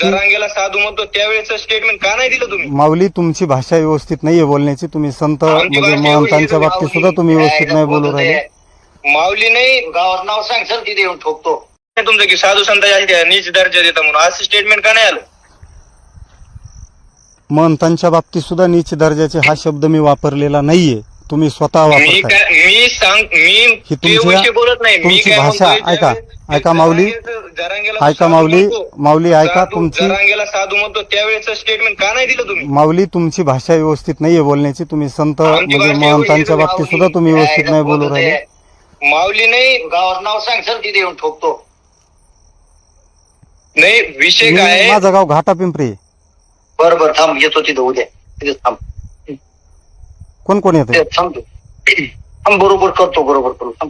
जरांगेला साधू म्हणतो त्यावेळेचं स्टेटमेंट का नाही दिलं तुम्ही? माऊली तुमची भाषा व्यवस्थित नाहीये बोलण्याची. तुम्ही संत आमची म्हणजे भाषा महंतांच्या व्यवस्थित बाबतीत सुद्धा तुम्ही व्यवस्थित नाही बोलू राहिले. माऊली नाही गावात नाव सांग सर तिथे येऊन ठोकतो. तुमचं की साधू संतांच्या नीच दर्जा देता म्हणून असं स्टेटमेंट का नाही आलं? महंतांच्या बाबतीत सुद्धा नीच दर्जाचे हा शब्द मी वापरलेला नाहीये. तुम्ही स्वतः मी वापरताय. काय मी सांग मी ही ते विषय बोलत नाही. मी तुमची काय भाषा म्हणतोय, ऐका ज्यावेळेस ऐका माऊली जरांगेला ऐका साधू माऊली म्हणतो, माऊली ऐका तुमची जरांगेला साधू म्हणतो त्यावेळेचं स्टेटमेंट का नाही दिलं तुम्ही? माऊली तुमची भाषा व्यवस्थित नाहीये बोलण्याची. तुम्ही संत आमची म्हणजे भाषा महंतांच्या व्यवस्थित बाबतीत सुद्धा तुम्ही व्यवस्थित नाही बोलू राहिले. माऊली नाही गावात नाव सांग सर तिथे येऊन ठोकतो. नाही विषय काय आहे? माझं गाव घाटा पिंपरी. बरोबर थांब येतो तिथं उद्या तिथे थांब कोण कोण येते? तिथे थांब तू. थांब बरोबर करतो बरोबर करू थांब.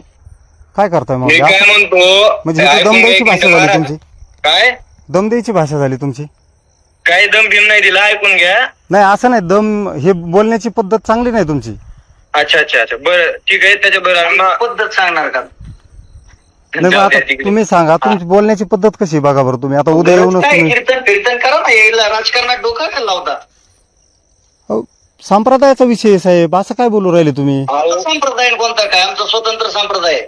काय करताय मी माऊली? काय म्हणतो म्हणजे इथे ऐकून दमदाईची घ्या, भाषा झाली महाराज. तुमची. काय दमदाईची भाषा झाली तुमची. काय दम भीम नाही दिला ऐकून घ्या. नाही असं नाही. दम हे बोलण्याची पद्धत चांगली नाही तुमची. अच्छा अच्छा अच्छा बरं ठीक आहे त्याच्या बरं पद्धत सांगणार का? नाही आता तुम्ही सांगा तुमची बोलण्याची पद्धत कशी आहे बघा बरं तुम्ही. आता उद्या येऊनच काय तुम्ही कीर्तन करा ना यायला राजकारणात डोका का लावता? अहो, संप्रदायाचा विषय आहे साहेब. असं काय बोलू राहिले तुम्ही? आमचा संप्रदाय कोणता काय? आमचा स्वतंत्र संप्रदाय आहे.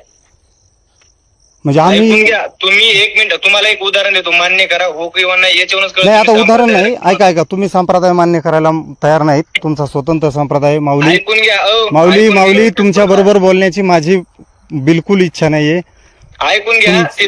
म्हणजे ऐकून आम्ही घ्या तुम्ही एक मिनिट तुम्हाला एक उदाहरण देतो मान्य करा हो किंवा नाही याच्यावरूनच कळतं नाही आता तुम्ही उदाहरण संप्रदाय- नाही. ऐका ऐका तुम्ही संप्रदाय मान्य करायला तयार नाहीत. तुमचा स्वतंत्र संप्रदाय माऊली ऐकून घ्या माऊली ऐकून माऊली घ्या. तुमच्या बरोबर बोलण्याची माझी बिलकुल इच्छा नाहीये. ऐकून घ्या ते